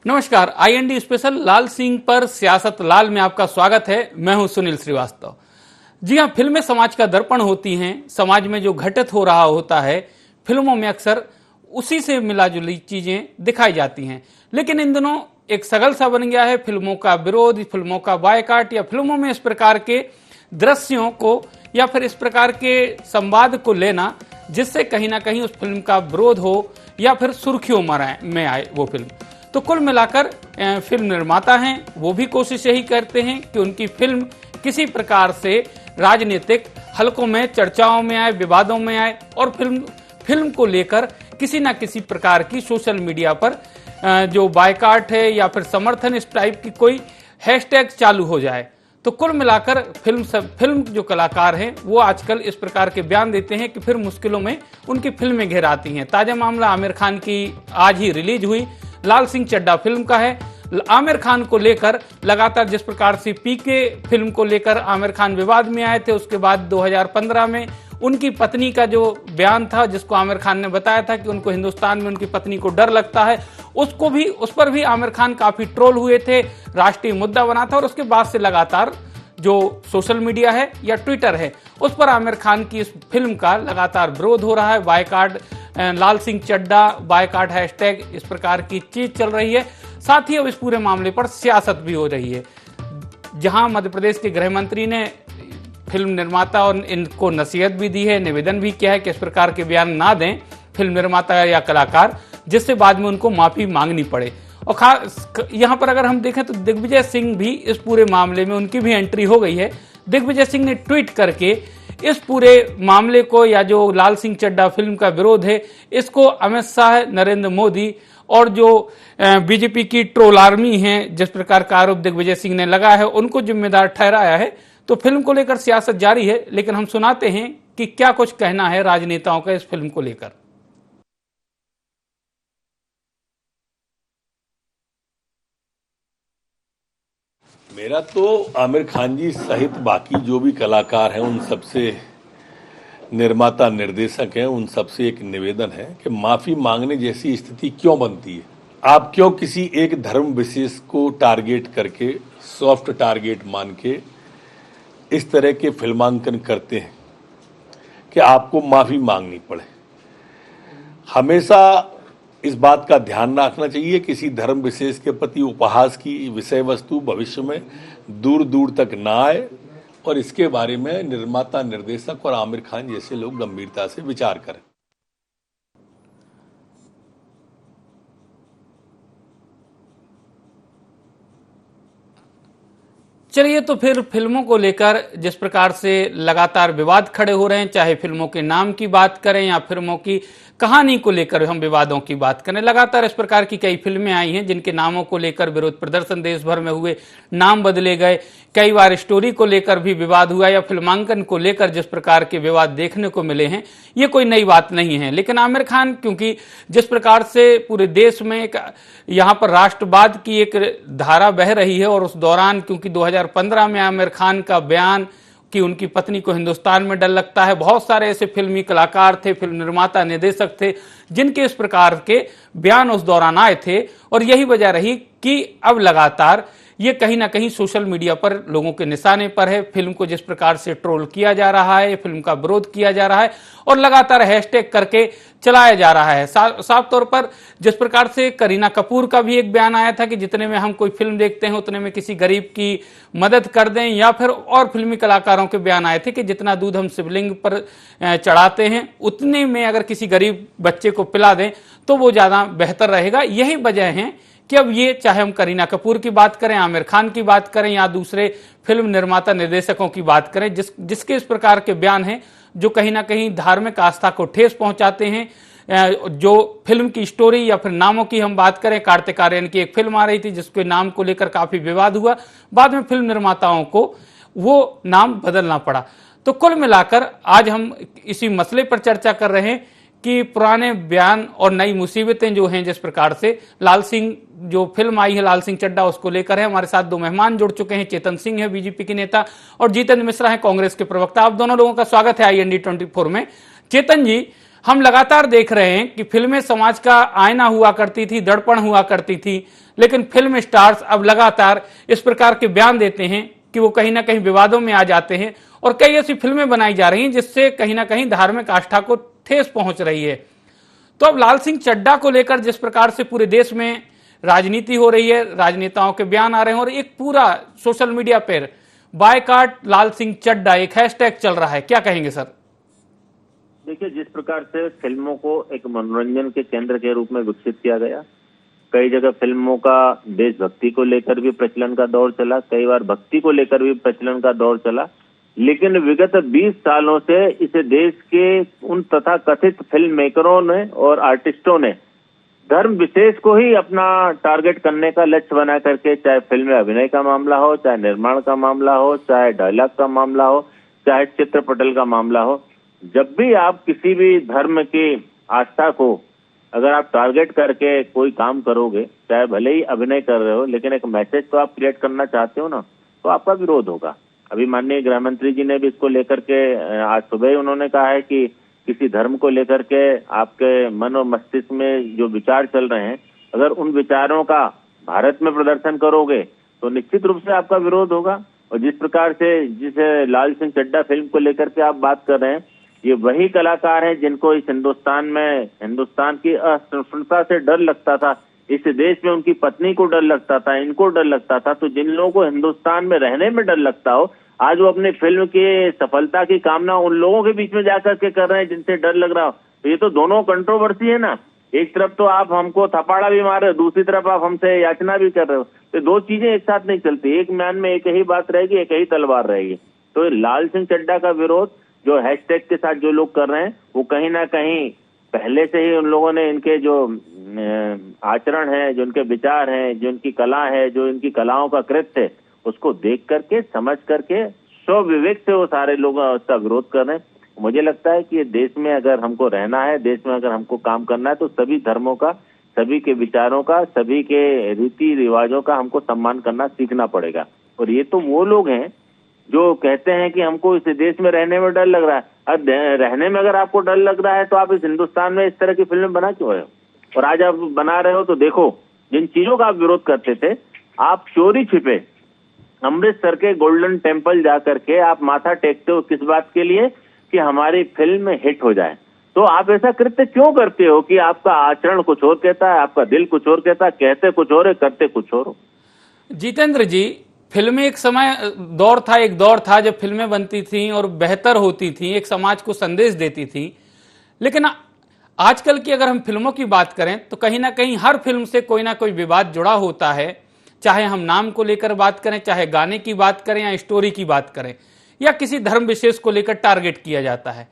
नमस्कार, IND special लाल सिंह पर सियासत लाल में आपका स्वागत है। मैं हूं सुनील श्रीवास्तव। जी हां, फिल्में समाज का दर्पण होती हैं। समाज में जो घटित हो रहा होता है फिल्मों में अक्सर उसी से मिला जुली चीजें दिखाई जाती हैं। लेकिन इन दिनों एक सगल सा बन गया है फिल्मों का विरोध, फिल्मों का बायकॉट या फिल्मों में इस प्रकार के दृश्यों को या फिर इस प्रकार के संवाद को लेना जिससे कहीं ना कहीं उस फिल्म का विरोध हो या फिर सुर्खियों में आए वो फिल्म। तो कुल मिलाकर फिल्म निर्माता हैं वो भी कोशिश यही करते हैं कि उनकी फिल्म किसी प्रकार से राजनीतिक हलकों में चर्चाओं में आए, विवादों में आए और फिल्म को लेकर किसी न किसी प्रकार की सोशल मीडिया पर जो बायकॉट है या फिर समर्थन इस टाइप की कोई हैशटैग चालू हो जाए। तो कुल मिलाकर फिल्म जो कलाकार हैं वो आजकल इस प्रकार के बयान देते हैं कि फिर मुश्किलों में उनकी फिल्में घेर आती हैं। ताजा मामला आमिर खान की आज ही रिलीज हुई लाल सिंह चड्ढा फिल्म का है। आमिर खान को लेकर लगातार जिस प्रकार से पीके फिल्म को लेकर आमिर खान विवाद में आए थे, उसके बाद 2015 में उनकी पत्नी का जो बयान था जिसको आमिर खान ने बताया था कि उनको हिंदुस्तान में उनकी पत्नी को डर लगता है, उस पर भी आमिर खान काफी ट्रोल हुए थे, राष्ट्रीय मुद्दा बना था। और उसके बाद से लगातार जो सोशल मीडिया है या ट्विटर है उस पर आमिर खान की इस फिल्म का लगातार विरोध हो रहा है। बायकॉट लाल सिंह चड्ढा, बायकॉट हैशटैग इस प्रकार की चीज चल रही है। साथ ही अब इस पूरे मामले पर सियासत भी हो रही है। जहां मध्य प्रदेश के गृह मंत्री ने फिल्म निर्माता और इनको नसीहत भी दी है, निवेदन भी किया है कि इस प्रकार के बयान ना दें फिल्म निर्माता या कलाकार, जिससे बाद में उनको माफी मांगनी पड़े। और खास यहां पर अगर हम देखें तो दिग्विजय सिंह भी इस पूरे मामले में उनकी भी एंट्री हो गई है। दिग्विजय सिंह ने ट्वीट करके इस पूरे मामले को या जो लाल सिंह चड्ढा फिल्म का विरोध है इसको अमित शाह, नरेंद्र मोदी और जो बीजेपी की ट्रोल आर्मी है जिस प्रकार का आरोप दिग्विजय सिंह ने लगाया है उनको जिम्मेदार ठहराया है। तो फिल्म को लेकर सियासत जारी है, लेकिन हम सुनाते हैं कि क्या कुछ कहना है राजनेताओं का इस फिल्म को लेकर। मेरा तो आमिर खान जी सहित बाकी जो भी कलाकार हैं उन सबसे, निर्माता निर्देशक हैं, उन सबसे एक निवेदन है कि माफी मांगने जैसी स्थिति क्यों बनती है। आप क्यों किसी एक धर्म विशेष को टारगेट करके, सॉफ्ट टारगेट मान के इस तरह के फिल्मांकन करते हैं कि आपको माफी मांगनी पड़े। हमेशा इस बात का ध्यान रखना चाहिए किसी धर्म विशेष के प्रति उपहास की विषय वस्तु भविष्य में दूर दूर तक ना आए और इसके बारे में निर्माता, निर्देशक और आमिर खान जैसे लोग गंभीरता से विचार करें। चलिए, तो फिर फिल्मों को लेकर जिस प्रकार से लगातार विवाद खड़े हो रहे हैं, चाहे फिल्मों के नाम की बात करें या फिल्मों की कहानी को लेकर हम विवादों की बात करें, लगातार इस प्रकार की कई फिल्में आई हैं जिनके नामों को लेकर विरोध प्रदर्शन देश भर में हुए, नाम बदले गए, कई बार स्टोरी को लेकर भी विवाद हुआ या फिल्मांकन को लेकर जिस प्रकार के विवाद देखने को मिले हैं ये कोई नई बात नहीं है। लेकिन आमिर खान क्योंकि जिस प्रकार से पूरे देश में एक यहाँ पर राष्ट्रवाद की एक धारा बह रही है और उस दौरान क्योंकि 2015 में आमिर खान का बयान कि उनकी पत्नी को हिंदुस्तान में डर लगता है, बहुत सारे ऐसे फिल्मी कलाकार थे, फिल्म निर्माता, निर्देशक थे जिनके इस प्रकार के बयान उस दौरान आए थे। और यही वजह रही कि अब लगातार ये कहीं ना कहीं सोशल मीडिया पर लोगों के निशाने पर है। फिल्म को जिस प्रकार से ट्रोल किया जा रहा है, फिल्म का विरोध किया जा रहा है और लगातार हैशटैग करके चलाया जा रहा है। साफ तौर पर जिस प्रकार से करीना कपूर का भी एक बयान आया था कि जितने में हम कोई फिल्म देखते हैं उतने में किसी गरीब की मदद कर दें, या फिर और फिल्मी कलाकारों के बयान आए थे कि जितना दूध हम शिवलिंग पर चढ़ाते हैं उतने में अगर किसी गरीब बच्चे को पिला दें तो वो ज्यादा बेहतर रहेगा। यही वजह है कि अब ये चाहे हम करीना कपूर की बात करें, आमिर खान की बात करें या दूसरे फिल्म निर्माता निर्देशकों की बात करें, जिसके इस प्रकार के बयान हैं जो कहीं ना कहीं धार्मिक आस्था को ठेस पहुंचाते हैं। जो फिल्म की स्टोरी या फिर नामों की हम बात करें, कार्तिक आर्यन की एक फिल्म आ रही थी जिसके नाम को लेकर काफी विवाद हुआ, बाद में फिल्म निर्माताओं को वो नाम बदलना पड़ा। तो कुल मिलाकर आज हम इसी मसले पर चर्चा कर रहे हैं कि पुराने बयान और नई मुसीबतें जो हैं जिस प्रकार से लाल सिंह जो फिल्म आई है लाल सिंह चड्ढा उसको लेकर है। हमारे साथ दो मेहमान जुड़ चुके हैं, चेतन सिंह है बीजेपी के नेता और जितेंद्र मिश्रा है कांग्रेस के प्रवक्ता। आप दोनों लोगों का स्वागत है आईएनडी 24 में। चेतन जी, हम लगातार देख रहे हैं कि फिल्में समाज का आईना हुआ करती थी, दर्पण हुआ करती थी, लेकिन फिल्म स्टार्स अब लगातार इस प्रकार के बयान देते हैं कि वो कहीं ना कहीं विवादों में आ जाते हैं और कई ऐसी फिल्में बनाई जा रही हैं जिससे कहीं ना कहीं धार्मिक आस्था को ठेस पहुंच रही है। तो अब लाल सिंह चड्ढा को लेकर जिस प्रकार से पूरे देश में राजनीति हो रही है, राजनेताओं के बयान आ रहे हैं और एक पूरा सोशल मीडिया पर बायकॉट लाल सिंह चड्ढा एक हैशटैग चल रहा है, क्या कहेंगे सर? देखिए, जिस प्रकार से फिल्मों को एक मनोरंजन के केंद्र के रूप में विकसित किया गया, कई जगह फिल्मों का देशभक्ति को लेकर भी प्रचलन का दौर चला, कई बार भक्ति को लेकर भी प्रचलन का दौर चला, लेकिन विगत 20 सालों से इसे देश के उन तथा कथित फिल्म मेकरों ने और आर्टिस्टों ने धर्म विशेष को ही अपना टारगेट करने का लक्ष्य बना करके, चाहे फिल्म में अभिनय का मामला हो, चाहे निर्माण का मामला हो, चाहे डायलॉग का मामला हो, चाहे चित्रपटल का मामला हो, जब भी आप किसी भी धर्म की आस्था को अगर आप टारगेट करके कोई काम करोगे, चाहे भले ही अभिनय कर रहे हो, लेकिन एक मैसेज तो आप क्रिएट करना चाहते हो ना, तो आपका विरोध होगा। अभी माननीय गृह मंत्री जी ने भी इसको लेकर के आज सुबह ही उन्होंने कहा है कि किसी धर्म को लेकर के आपके मन और मस्तिष्क में जो विचार चल रहे हैं, अगर उन विचारों का भारत में प्रदर्शन करोगे तो निश्चित रूप से आपका विरोध होगा। और जिस प्रकार से जिस लाल सिंह चड्ढा फिल्म को लेकर के आप बात कर रहे हैं, ये वही कलाकार हैं जिनको इस हिंदुस्तान में हिंदुस्तान की असहिष्णुता से डर लगता था, इस देश में उनकी पत्नी को डर लगता था, इनको डर लगता था। तो जिन लोगों को हिंदुस्तान में रहने में डर लगता हो, आज वो अपने फिल्म की सफलता की कामना उन लोगों के बीच में जाकर के कर रहे हैं जिनसे डर लग रहा हो। तो ये तो दोनों कंट्रोवर्सी है ना। एक तरफ तो आप हमको थपाड़ा भी मार रहे हो, दूसरी तरफ आप हमसे याचना भी कर रहे हो। तो दो चीजें एक साथ नहीं चलती। एक म्यान में एक ही बात रहेगी, एक ही तलवार रहेगी। तो लाल सिंह चड्ढा का विरोध जो हैशटैग के साथ जो लोग कर रहे हैं, वो कहीं ना कहीं पहले से ही उन लोगों ने इनके जो आचरण है, जो इनके विचार हैं, जो इनकी कला है, जो इनकी कलाओं का कृत्य है, उसको देख करके, समझ करके, स्वविवेक से वो सारे लोग उसका विरोध कर रहे हैं। मुझे लगता है कि देश में अगर हमको रहना है, देश में अगर हमको काम करना है, तो सभी धर्मों का, सभी के विचारों का, सभी के रीति रिवाजों का हमको सम्मान करना सीखना पड़ेगा। और ये तो वो लोग हैं जो कहते हैं कि हमको इस देश में रहने में डर लग रहा है। अब रहने में अगर आपको डर लग रहा है तो आप इस हिंदुस्तान में इस तरह की फिल्म बना क्यों रहे हो? और आज आप बना रहे हो तो देखो, जिन चीजों का आप विरोध करते थे, आप चोरी छिपे अमृतसर के गोल्डन टेम्पल जा करके आप माथा टेकते हो किस बात के लिए? कि हमारी फिल्म हिट हो जाए। तो आप ऐसा कृत्य क्यों करते हो कि आपका आचरण कुछ और कहता है, आपका दिल कुछ और कहता है, कहते कुछ और है, करते कुछ और हो। जितेंद्र जी, फिल्में एक दौर था जब फिल्में बनती थीं और बेहतर होती थीं, एक समाज को संदेश देती थीं। लेकिन आजकल की अगर हम फिल्मों की बात करें तो कहीं ना कहीं हर फिल्म से कोई ना कोई विवाद जुड़ा होता है, चाहे हम नाम को लेकर बात करें, चाहे गाने की बात करें या स्टोरी की बात करें, या किसी धर्म विशेष को लेकर टारगेट किया जाता है।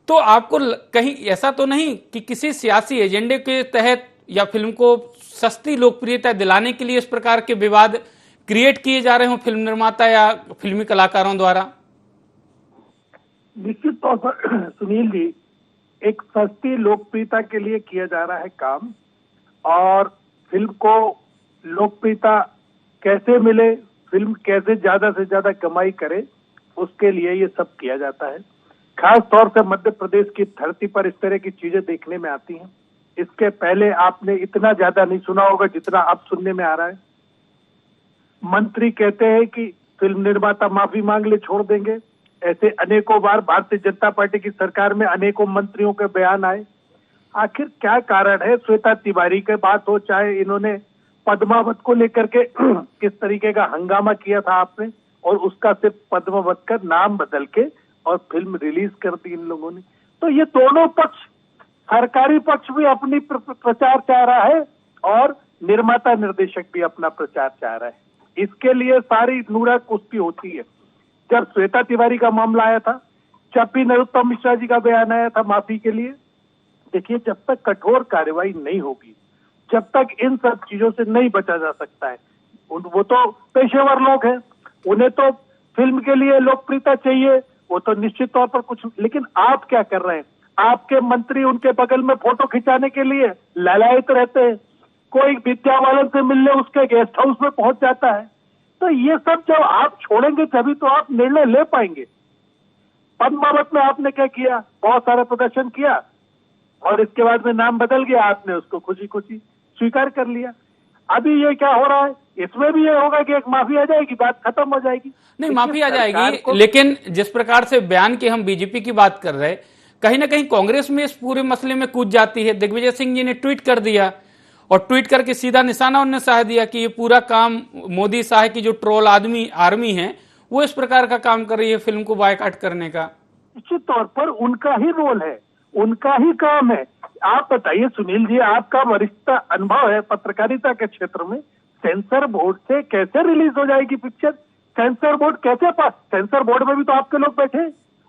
तो आपको कहीं ऐसा तो नहीं कि किसी सियासी एजेंडे के तहत या फिल्म को सस्ती लोकप्रियता दिलाने के लिए इस प्रकार के विवाद क्रिएट किए जा रहे हो फिल्म निर्माता या फिल्मी कलाकारों द्वारा? निश्चित तौर पर सुनील जी, एक सस्ती लोकप्रियता के लिए किया जा रहा है काम, और फिल्म को लोकप्रियता कैसे मिले, फिल्म कैसे ज्यादा से ज्यादा कमाई करे, उसके लिए ये सब किया जाता है। खास तौर से मध्य प्रदेश की धरती पर इस तरह की चीजें देखने में आती हैं। इसके पहले आपने इतना ज्यादा नहीं सुना होगा जितना अब सुनने में आ रहा है। मंत्री कहते हैं कि फिल्म निर्माता माफी मांग ले, छोड़ देंगे। ऐसे अनेकों बार भारतीय जनता पार्टी की सरकार में अनेकों मंत्रियों के बयान आए। आखिर क्या कारण है? श्वेता तिवारी की बात हो, चाहे इन्होंने पद्मावत को लेकर के किस तरीके का हंगामा किया था आपने, और उसका सिर्फ पद्मावत का नाम बदल के और फिल्म रिलीज कर दी इन लोगों ने। तो ये दोनों पक्ष, सरकारी पक्ष भी अपनी प्रचार चाह रहा है और निर्माता निर्देशक भी अपना प्रचार चाह रहा है। इसके लिए सारी नूरा कुश्ती होती है। जब श्वेता तिवारी का मामला आया था, जब भी नरोत्तम मिश्रा जी का बयान आया था माफी के लिए, देखिए जब तक कठोर कार्रवाई नहीं होगी, जब तक इन सब चीजों से नहीं बचा जा सकता है। वो तो पेशेवर लोग हैं, उन्हें तो फिल्म के लिए लोकप्रियता चाहिए, वो तो निश्चित तौर पर कुछ। लेकिन आप क्या कर रहे हैं? आपके मंत्री उनके बगल में फोटो खिंचाने के लिए ललायत रहते हैं। कोई विद्या बालन से मिलने उसके गेस्ट हाउस में पहुंच जाता है। तो ये सब जब आप छोड़ेंगे तभी तो आप निर्णय ले पाएंगे। पद्मावत में आपने क्या किया? बहुत सारा प्रदर्शन किया और इसके बाद में नाम बदल गया, आपने उसको खुशी खुशी स्वीकार कर लिया। अभी ये क्या हो रहा है, इसमें भी ये होगा कि एक माफी आ जाएगी, बात खत्म हो जाएगी। नहीं, माफी आ जाएगी, लेकिन जिस प्रकार से बयान की हम बीजेपी की बात कर रहे, कहीं ना कहीं कांग्रेस में इस पूरे मसले में कूद जाती है। दिग्विजय सिंह जी ने ट्वीट कर दिया और ट्वीट करके सीधा निशाना उन्होंने साध दिया कि ये पूरा काम मोदी शाह की जो ट्रोल आर्मी है वो इस प्रकार का काम कर रही है फिल्म को बायकॉट करने का। निश्चित तौर पर उनका ही रोल है, उनका ही काम है। आप बताइए सुनील जी, आपका वरिष्ठ अनुभव है पत्रकारिता के क्षेत्र में, सेंसर बोर्ड से कैसे रिलीज हो जाएगी पिक्चर? सेंसर बोर्ड कैसे पास, सेंसर बोर्ड में भी तो आपके लोग बैठे,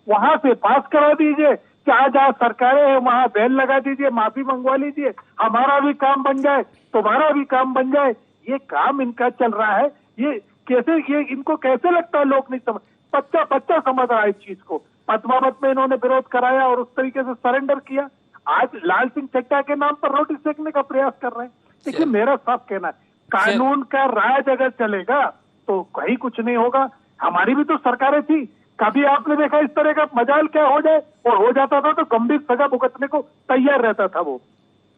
वहां से पास करा दीजिए, जहां जहां सरकारें हैं वहां बैन लगा दीजिए, माफी मंगवा लीजिए, हमारा भी काम बन जाए, तुम्हारा भी काम बन जाए। ये काम इनका चल रहा है। ये कैसे, ये इनको कैसे लगता है लोग नहीं समझ, बच्चा बच्चा समझ रहा है इस चीज को। पद्मावत में इन्होंने विरोध कराया और उस तरीके से सरेंडर किया, आज लाल सिंह चड्ढा के नाम पर रोटी सेकने का प्रयास कर रहे हैं। देखिए मेरा साफ कहना है, कानून का राज अगर चलेगा तो कहीं कुछ नहीं होगा। हमारी भी तो सरकारें थी, कभी आपने देखा इस तरह का मजाल क्या हो जाए, और हो जाता था तो गंभीर सजा भुगतने को तैयार रहता था वो।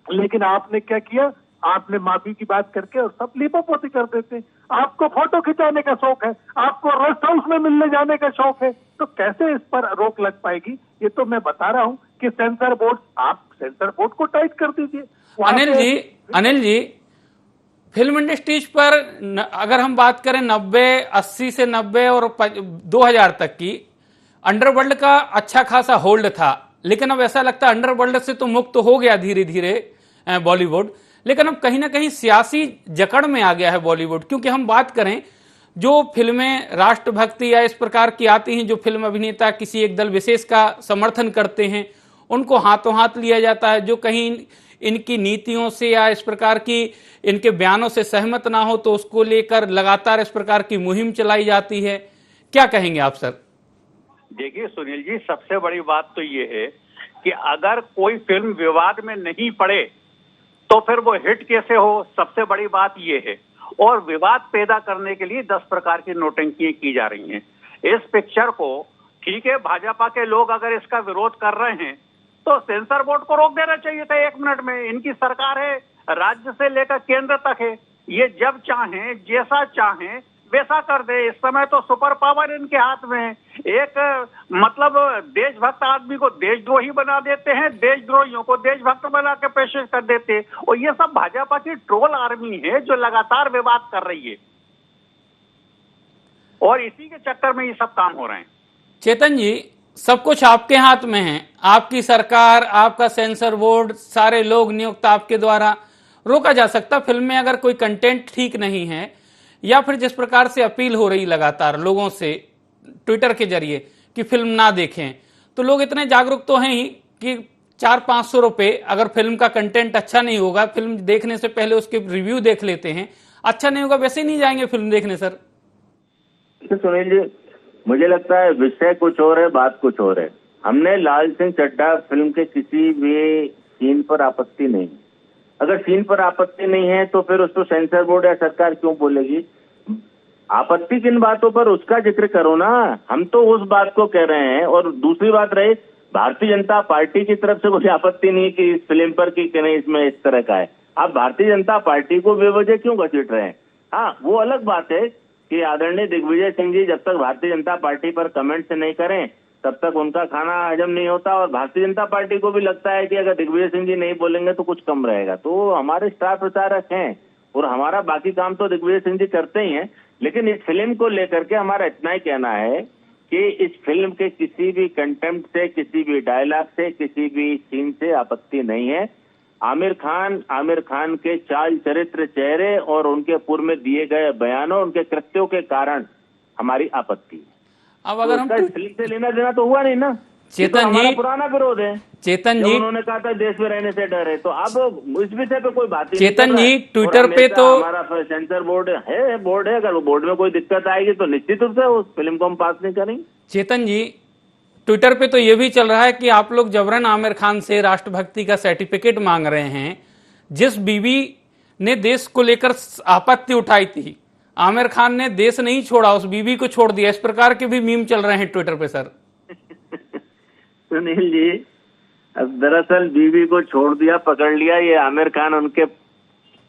लेकिन आपने क्या किया, आपने माफी की बात करके और सब लीपापोती कर देते हैं। आपको फोटो खिंचाने का शौक है, आपको रेस्ट हाउस में मिलने जाने का शौक है, तो कैसे इस पर रोक लग पाएगी? ये तो मैं बता रहा हूं कि सेंसर बोर्ड, आप सेंसर बोर्ड को टाइट कर दीजिए। अनिल जी, फिल्म इंडस्ट्रीज पर अगर हम बात करें 80 से 90 और 2000 तक की, अंडरवर्ल्ड का अच्छा खासा होल्ड था, लेकिन अब ऐसा लगता है अंडरवर्ल्ड से तो मुक्त हो गया धीरे धीरे बॉलीवुड, लेकिन अब कहीं ना कहीं सियासी जकड़ में आ गया है बॉलीवुड। क्योंकि हम बात करें जो फिल्में राष्ट्रभक्ति या इस प्रकार की आती हैं, जो फिल्म अभिनेता किसी एक दल विशेष का समर्थन करते हैं, उनको हाथों हाथ लिया जाता है। जो कहीं इनकी नीतियों से या इस प्रकार की इनके बयानों से सहमत ना हो तो उसको लेकर लगातार इस प्रकार की मुहिम चलाई जाती है। क्या कहेंगे आप सर? देखिए सुनील जी, सबसे बड़ी बात तो ये है कि अगर कोई फिल्म विवाद में नहीं पड़े तो फिर वो हिट कैसे हो, सबसे बड़ी बात ये है। और विवाद पैदा करने के लिए 10 प्रकार की नौटंकियां की जा रही हैं। इस पिक्चर को, ठीक है, भाजपा के लोग अगर इसका विरोध कर रहे हैं तो सेंसर बोर्ड को रोक देना चाहिए था 1 मिनट में। इनकी सरकार है, राज्य से लेकर केंद्र तक है, ये जब चाहें जैसा चाहें वैसा कर दे। इस समय तो सुपर पावर इनके हाथ में है। एक मतलब देशभक्त आदमी को देशद्रोही बना देते हैं, देशद्रोहियों को देशभक्त बना के पेश कर देते हैं। और ये सब भाजपा की ट्रोल आर्मी है जो लगातार विवाद कर रही है, और इसी के चक्कर में ये सब काम हो रहे हैं। चेतन जी, सब कुछ आपके हाथ में है, आपकी सरकार, आपका सेंसर बोर्ड, सारे लोग नियुक्त आपके द्वारा। रोका जा सकता फिल्म में अगर कोई कंटेंट ठीक नहीं है, या फिर जिस प्रकार से अपील हो रही लगातार लोगों से ट्विटर के जरिए कि फिल्म ना देखें, तो लोग इतने जागरूक तो हैं ही कि 400-500 रुपए, अगर फिल्म का कंटेंट अच्छा नहीं होगा, फिल्म देखने से पहले उसके रिव्यू देख लेते हैं, अच्छा नहीं होगा वैसे ही नहीं जाएंगे फिल्म देखने। सर सुनील जी, मुझे लगता है विषय कुछ और है, बात कुछ और है। हमने लाल सिंह चड्ढा फिल्म के किसी भी सीन पर आपत्ति नहीं। अगर सीन पर आपत्ति नहीं है तो फिर उसको सेंसर बोर्ड या सरकार क्यों बोलेगी? आपत्ति किन बातों पर, उसका जिक्र करो ना। हम तो उस बात को कह रहे हैं। और दूसरी बात रही, भारतीय जनता पार्टी की तरफ से कोई आपत्ति नहीं कि इस फिल्म पर कि नहीं इसमें इस तरह का है। आप भारतीय जनता पार्टी को बेवजह क्यों घसीट रहे हैं? हाँ, वो अलग बात है कि आदरणीय दिग्विजय सिंह जी जब तक भारतीय जनता पार्टी पर कमेंट नहीं करें तब तक उनका खाना हजम नहीं होता। और भारतीय जनता पार्टी को भी लगता है कि अगर दिग्विजय सिंह जी नहीं बोलेंगे तो कुछ कम रहेगा। तो हमारे स्टार प्रचारक हैं और हमारा बाकी काम तो दिग्विजय सिंह जी करते ही हैं। लेकिन इस फिल्म को लेकर के हमारा इतना ही कहना है कि इस फिल्म के किसी भी कंटेंट से, किसी भी डायलॉग से, किसी भी सीन से आपत्ति नहीं है। आमिर खान के चाल चरित्र, चेहरे और उनके पूर्व में दिए गए बयानों, उनके कृत्यों के कारण हमारी आपत्ति है। अब अगर हम फिल्म से लेना देना तो हुआ नहीं ना। चेतन जी, पुराना विरोध है। चेतन जी, उन्होंने कहा था देश में रहने से डर है, तो अब इस विषय पे कोई बात ही चेतन जी, ट्विटर पे तो हमारा सेंसर बोर्ड है। अगर वो बोर्ड में कोई दिक्कत आएगी तो निश्चित रूप से उस फिल्म को हम पास नहीं करेंगे। चेतन जी, ट्विटर पे तो ये भी चल रहा है कि आप लोग जबरन आमिर खान से राष्ट्रभक्ति का सर्टिफिकेट मांग रहे हैं। जिस बीवी ने देश को लेकर आपत्ति उठाई थी, आमिर खान ने देश नहीं छोड़ा, उस बीवी को छोड़ दिया। इस प्रकार के भी मीम चल रहे हैं ट्विटर पे। सर सुनील जी, अब दरअसल बीवी को छोड़ दिया, पकड़ लिया, ये आमिर खान उनके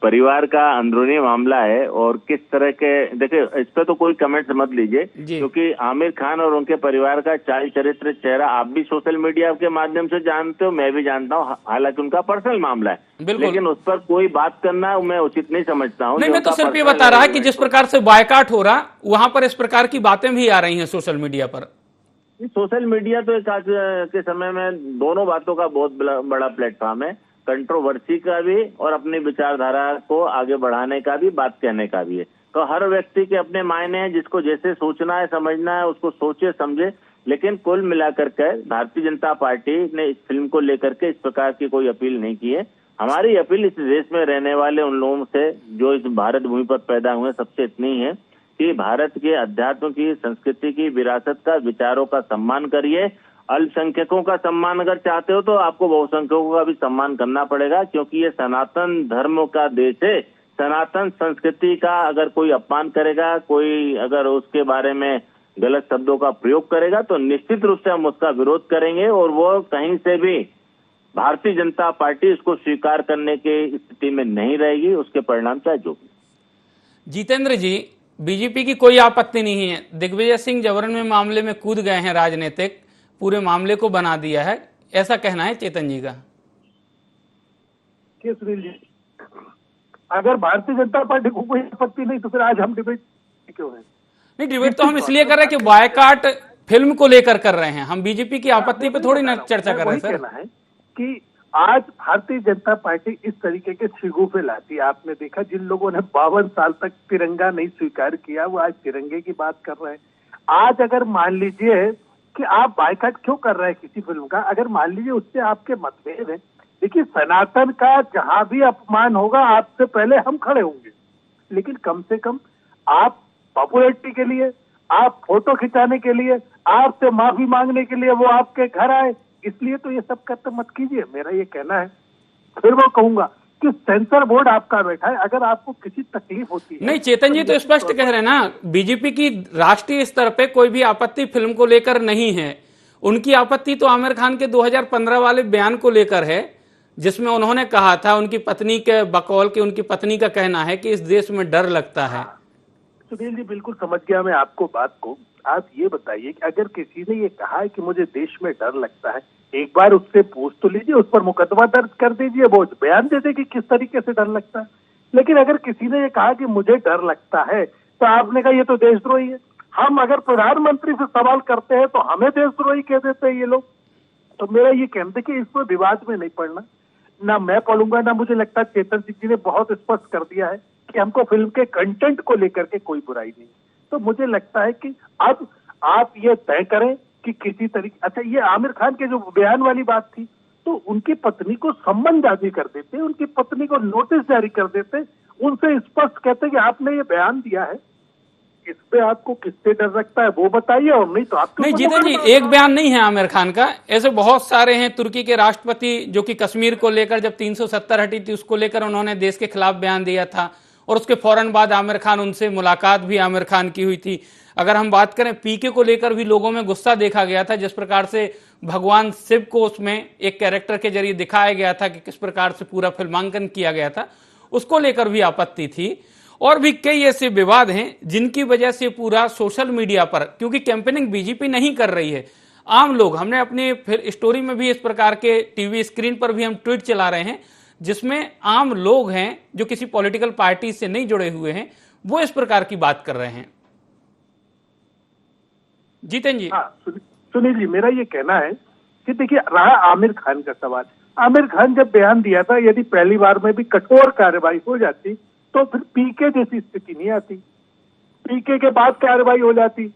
परिवार का अंदरूनी मामला है और किस तरह के, देखिए इस पे तो कोई कमेंट मत लीजिए, क्योंकि आमिर खान और उनके परिवार का चाल चरित्र चेहरा आप भी सोशल मीडिया के माध्यम से जानते हो, मैं भी जानता हूँ, हालांकि उनका पर्सनल मामला है, लेकिन उस पर कोई बात करना मैं उचित नहीं समझता हूँ। नहीं, मैं तो सिर्फ ये बता रहा कि जिस प्रकार से बायकॉट हो रहा वहां पर इस प्रकार की बातें भी आ रही हैं सोशल मीडिया पर। सोशल मीडिया तो आज के समय में दोनों बातों का बहुत बड़ा प्लेटफॉर्म है, कंट्रोवर्सी का भी और अपनी विचारधारा को आगे बढ़ाने का भी, बात कहने का भी है। तो हर व्यक्ति के अपने मायने हैं, जिसको जैसे सोचना है समझना है उसको सोचे समझे, लेकिन कुल मिलाकर के भारतीय जनता पार्टी ने इस फिल्म को लेकर के इस प्रकार की कोई अपील नहीं की है। हमारी अपील इस देश में रहने वाले उन लोगों से जो इस भारत भूमि पर पैदा हुए सबसे इतनी है कि भारत के अध्यात्म की, संस्कृति की, विरासत का, विचारों का सम्मान करिए। अल्पसंख्यकों का सम्मान अगर चाहते हो तो आपको बहुसंख्यकों का भी सम्मान करना पड़ेगा, क्योंकि ये सनातन धर्म का देश है। सनातन संस्कृति का अगर कोई अपमान करेगा, कोई अगर उसके बारे में गलत शब्दों का प्रयोग करेगा तो निश्चित रूप से हम उसका विरोध करेंगे और वो कहीं से भी भारतीय जनता पार्टी इसको स्वीकार करने की स्थिति में नहीं रहेगी, उसके परिणाम चाहे जो भी। जितेंद्र जी, बीजेपी की कोई आपत्ति नहीं है, दिग्विजय सिंह जबरन में मामले में कूद गए हैं, राजनीतिक पूरे मामले को बना दिया है, ऐसा कहना है चेतन जी का। सुनील जी, अगर भारतीय जनता पार्टी को कोई आपत्ति नहीं तो फिर आज हम डिबेट क्यों है? नहीं, डिबेट तो हम इसलिए कर रहे हैं कि बायकॉट फिल्म को लेकर कर रहे हैं, हम बीजेपी की आपत्ति पे थोड़ी ना चर्चा कर रहे हैं सर। कहना है कि आज भारतीय जनता पार्टी इस तरीके के शिगुफे लाती है। आपने देखा जिन लोगों ने 52 साल तक तिरंगा नहीं स्वीकार किया वो आज तिरंगे की बात कर रहे हैं। आज अगर मान लीजिए कि आप बायकॉट क्यों कर रहे हैं किसी फिल्म का, अगर मान लीजिए उससे आपके मतभेद है, देखिए सनातन का जहां भी अपमान होगा आपसे पहले हम खड़े होंगे, लेकिन कम से कम आप पॉपुलैरिटी के लिए, आप फोटो खिंचाने के लिए, आपसे माफी मांगने के लिए वो आपके घर आए, इसलिए तो ये सब करते मत कीजिए, मेरा ये कहना है। फिर वो कहूंगा कि सेंसर बोर्ड आपका बैठा है, अगर आपको किसी तकलीफ होती है। नहीं, चेतन जी तो स्पष्ट कह रहे हैं ना, बीजेपी की राष्ट्रीय स्तर पे कोई भी आपत्ति फिल्म को लेकर नहीं है। उनकी आपत्ति तो आमिर खान के 2015 वाले बयान को लेकर है, जिसमें उन्होंने कहा था उनकी पत्नी के बकौल के, उनकी पत्नी का कहना है कि इस देश में डर लगता है। सुनील जी, बिल्कुल समझ गया मैं आपको बात को। आप ये बताइए कि अगर किसी ने ये कहा है कि मुझे देश में डर लगता है, एक बार उससे पूछ तो लीजिए, उस पर मुकदमा दर्ज कर दीजिए, वो बयान दे दे कि किस तरीके से डर लगता है। लेकिन अगर किसी ने ये कहा कि मुझे डर लगता है तो आपने कहा ये तो देशद्रोही है। हम अगर प्रधानमंत्री से सवाल करते हैं तो हमें देशद्रोही कह देते हैं ये लोग। तो मेरा ये कहना है कि इस पर विवाद में नहीं पड़ना, ना मैं पढ़ूंगा, ना मुझे लगता है चेतन सिंह जी ने बहुत स्पष्ट कर दिया है कि हमको फिल्म के कंटेंट को लेकर के कोई बुराई नहीं। तो मुझे लगता है कि अब आप ये तय करें कि किसी तरीके, अच्छा ये आमिर खान के जो बयान वाली बात थी, तो उनकी पत्नी को सम्मन जारी कर देते, उनकी पत्नी को नोटिस जारी कर देते, उनसे स्पष्ट कहते कि आपने ये बयान दिया है, इस पे आपको किससे डर लगता है वो बताइए, और नहीं तो आपको। नहीं जीतन जी, एक बयान नहीं है आमिर खान का, ऐसे बहुत सारे हैं। तुर्की के राष्ट्रपति जो कि कश्मीर को लेकर जब 370 हटी थी उसको लेकर उन्होंने देश के खिलाफ बयान दिया था, और उसके फौरन बाद आमिर खान, उनसे मुलाकात भी आमिर खान की हुई थी। अगर हम बात करें पीके को लेकर भी लोगों में गुस्सा देखा गया था, जिस प्रकार से भगवान शिव को उसमें एक कैरेक्टर के जरिए दिखाया गया था कि किस प्रकार से पूरा फिल्मांकन किया गया था, उसको लेकर भी आपत्ति थी। और भी कई ऐसे विवाद हैं जिनकी वजह से पूरा सोशल मीडिया पर, क्योंकि कैंपेनिंग बीजेपी नहीं कर रही है, आम लोग, हमने अपनी फिर स्टोरी में भी इस प्रकार के टीवी स्क्रीन पर भी हम ट्वीट चला रहे हैं जिसमें आम लोग हैं जो किसी पॉलिटिकल पार्टी से नहीं जुड़े हुए हैं, वो इस प्रकार की बात कर रहे हैं। जीतन जी। हाँ सुनील जी, मेरा ये कहना है कि देखिए, रहा आमिर खान का सवाल, आमिर खान जब बयान दिया था, यदि पहली बार में भी कठोर कार्रवाई हो जाती तो फिर पीके जैसी स्थिति नहीं आती, पीके के बाद कार्रवाई हो जाती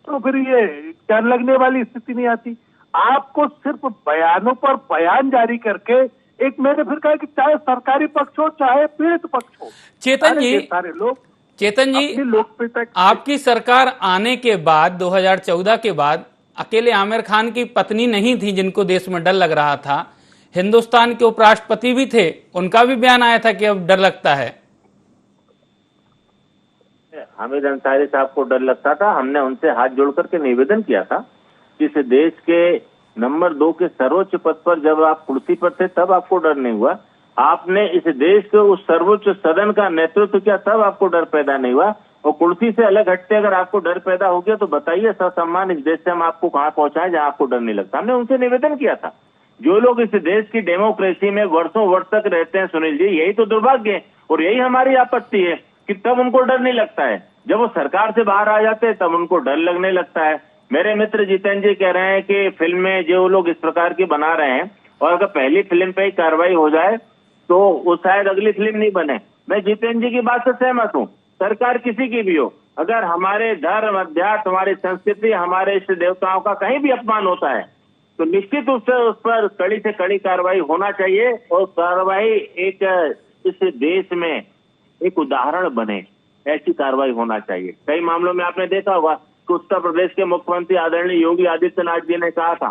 तो फिर ये डर लगने वाली स्थिति नहीं आती। आपको सिर्फ बयानों पर बयान जारी करके, एक मैंने फिर कहा कि चाहे सरकारी पक्ष हो चाहे पीड़ित पक्ष हो, चेतन जी, सारे लोग, चेतन जी, लोकप्रियता, आपकी सरकार आने के बाद 2014 के बाद अकेले आमिर खान की पत्नी नहीं थी जिनको देश में डर लग रहा था, हिंदुस्तान के उपराष्ट्रपति भी थे, उनका भी बयान आया था कि अब डर लगता है। हामिद अंसारी साहब को डर लगता था। हमने उनसे हाथ जोड़ करके निवेदन किया था कि इस देश के नंबर 2 के सर्वोच्च पद पर जब आप कुर्सी पर थे तब आपको डर नहीं हुआ, आपने इस देश के उस सर्वोच्च सदन का नेतृत्व किया, तब आपको डर पैदा नहीं हुआ। और कुर्सी से अलग हटते अगर आपको डर पैदा हो गया तो बताइए ससम्मान इस देश से हम आपको कहां पहुंचाएं जहां आपको डर नहीं लगता। हमने उनसे निवेदन किया था, जो लोग इस देश की डेमोक्रेसी में वर्षों वर्ष तक रहते हैं सुनील जी, यही तो दुर्भाग्य है और यही हमारी आपत्ति है कि तब उनको डर नहीं लगता है, जब वो सरकार से बाहर आ जाते हैं तब उनको डर लगने लगता है। मेरे मित्र जितेंद्र जी कह रहे हैं कि फिल्में जो लोग इस प्रकार की बना रहे हैं और अगर पहली फिल्म पे ही कार्रवाई हो जाए तो वो शायद अगली फिल्म नहीं बने। मैं जितेंद्र जी की बात से सहमत हूँ, सरकार किसी की भी हो, अगर हमारे धर्म, अध्यात्म, हमारी संस्कृति, हमारे इष्ट देवताओं का कहीं भी अपमान होता है तो निश्चित रूप से उस पर कड़ी से कड़ी कार्रवाई होना चाहिए और कार्रवाई एक इस देश में एक उदाहरण बने, ऐसी कार्रवाई होना चाहिए। कई मामलों में आपने देखा होगा कि उत्तर प्रदेश के मुख्यमंत्री आदरणीय योगी आदित्यनाथ जी ने कहा था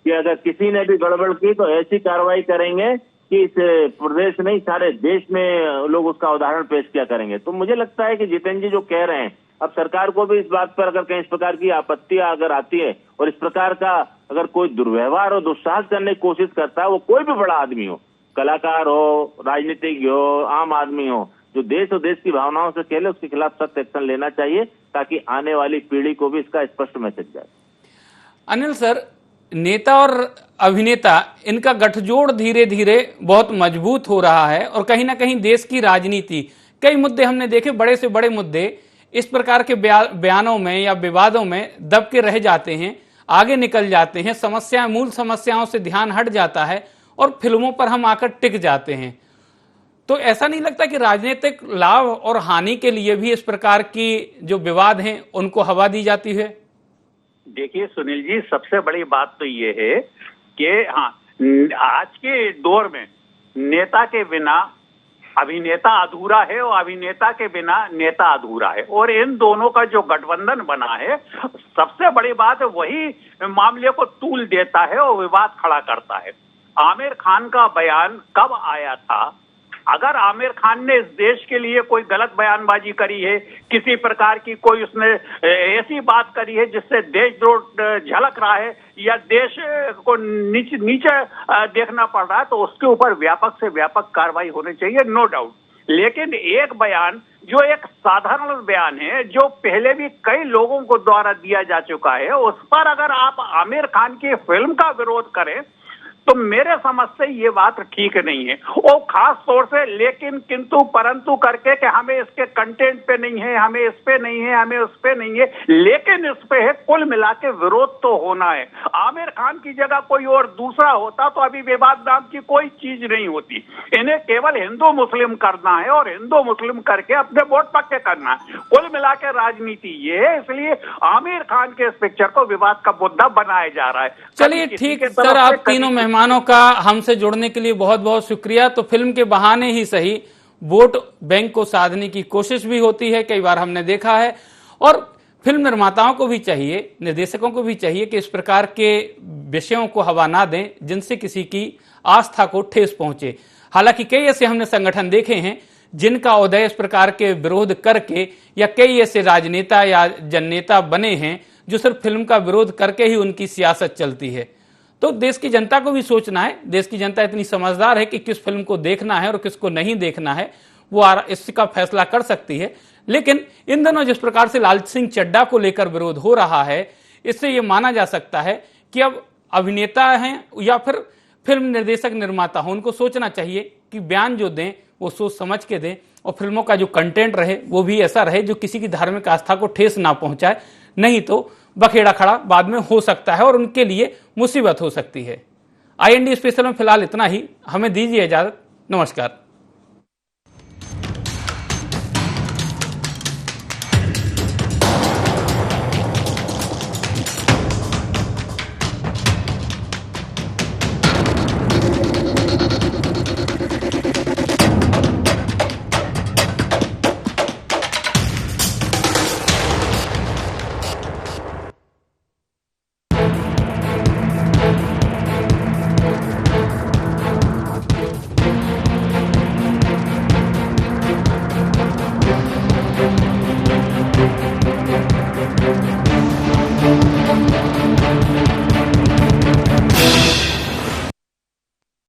कि अगर किसी ने भी गड़बड़ की तो ऐसी कार्रवाई करेंगे कि इस प्रदेश नहीं सारे देश में लोग उसका उदाहरण पेश किया करेंगे। तो मुझे लगता है कि जितेंद्र जी जो कह रहे हैं, अब सरकार को भी इस बात पर अगर कहीं इस प्रकार की आपत्ति अगर आती है और इस प्रकार का अगर कोई दुर्व्यवहार और दुस्साहस करने की कोशिश करता है, वो कोई भी बड़ा आदमी हो, कलाकार हो, राजनीतिज्ञ हो, आम आदमी हो, जो देश और देश की भावनाओं से खेले उसके खिलाफ सख्त एक्शन लेना चाहिए ताकि आने वाली पीढ़ी को भी इसका स्पष्ट मैसेज जाए। अनिल सर, नेता और अभिनेता इनका गठजोड़ धीरे धीरे बहुत मजबूत हो रहा है और कहीं ना कहीं देश की राजनीति, कई मुद्दे हमने देखे, बड़े से बड़े मुद्दे इस प्रकार के बयानों में या विवादों में दब के रह जाते हैं, आगे निकल जाते हैं, समस्याएं, मूल समस्याओं से ध्यान हट जाता है और फिल्मों पर हम आकर टिक जाते हैं। तो ऐसा नहीं लगता कि राजनीतिक लाभ और हानि के लिए भी इस प्रकार की जो विवाद हैं उनको हवा दी जाती है? देखिए सुनील जी, सबसे बड़ी बात तो ये है कि हाँ, आज के दौर में नेता के बिना अभिनेता अधूरा है और अभिनेता के बिना नेता अधूरा है, और इन दोनों का जो गठबंधन बना है, सबसे बड़ी बात वही मामले को तूल देता है और विवाद खड़ा करता है। आमिर खान का बयान कब आया था? अगर आमिर खान ने इस देश के लिए कोई गलत बयानबाजी करी है, किसी प्रकार की कोई उसने ऐसी बात करी है जिससे देशद्रोह झलक रहा है या देश को नीचे देखना पड़ रहा है, तो उसके ऊपर व्यापक से व्यापक कार्रवाई होनी चाहिए, नो डाउट। लेकिन एक बयान जो एक साधारण बयान है, जो पहले भी कई लोगों को द्वारा दिया जा चुका है, उस पर अगर आप आमिर खान की फिल्म का विरोध करें तो मेरे समझ से ये बात ठीक नहीं है। और खास तौर से लेकिन किंतु परंतु करके कि हमें इसके कंटेंट पे नहीं है, हमें इस पे नहीं है, हमें उस पे नहीं है, लेकिन इस पे है, कुल मिला के विरोध तो होना है। आमिर खान की जगह कोई और दूसरा होता तो अभी विवाद नाम की कोई चीज नहीं होती। इन्हें केवल हिंदू मुस्लिम करना है और हिंदू मुस्लिम करके अपने वोट पक्के करना है। कुल मिला के राजनीति ये है, इसलिए आमिर खान के इस पिक्चर को विवाद का मुद्दा बनाया जा रहा है। चलिए ठीक है सर, आप तीनों मेहमानों का हमसे जुड़ने के लिए बहुत बहुत शुक्रिया। तो फिल्म के बहाने ही सही वोट बैंक को साधने की कोशिश भी होती है, कई बार हमने देखा है, और फिल्म निर्माताओं को भी चाहिए, निर्देशकों को भी चाहिए कि इस प्रकार के विषयों को हवा ना दें जिनसे किसी की आस्था को ठेस पहुंचे। हालांकि कई ऐसे हमने संगठन देखे हैं जिनका उदय इस प्रकार के विरोध करके, या कई ऐसे राजनेता या जननेता बने हैं जो सिर्फ फिल्म का विरोध करके ही उनकी सियासत चलती है। तो देश की जनता को भी सोचना है, देश की जनता इतनी समझदार है कि किस फिल्म को देखना है और किसको नहीं देखना है, वो इसका फैसला कर सकती है। लेकिन इन दिनों जिस प्रकार से लाल सिंह चड्ढा को लेकर विरोध हो रहा है, इससे ये माना जा सकता है कि अब अभिनेता हैं या फिर फिल्म निर्देशक निर्माता हो, उनको सोचना चाहिए कि बयान जो दें वो सोच समझ के दें और फिल्मों का जो कंटेंट रहे वो भी ऐसा रहे जो किसी की धार्मिक आस्था को ठेस ना पहुंचाए, नहीं तो बखेड़ा खड़ा बाद में हो सकता है और उनके लिए मुसीबत हो सकती है। IND स्पेशल में फिलहाल इतना ही, हमें दीजिए इजाजत, नमस्कार।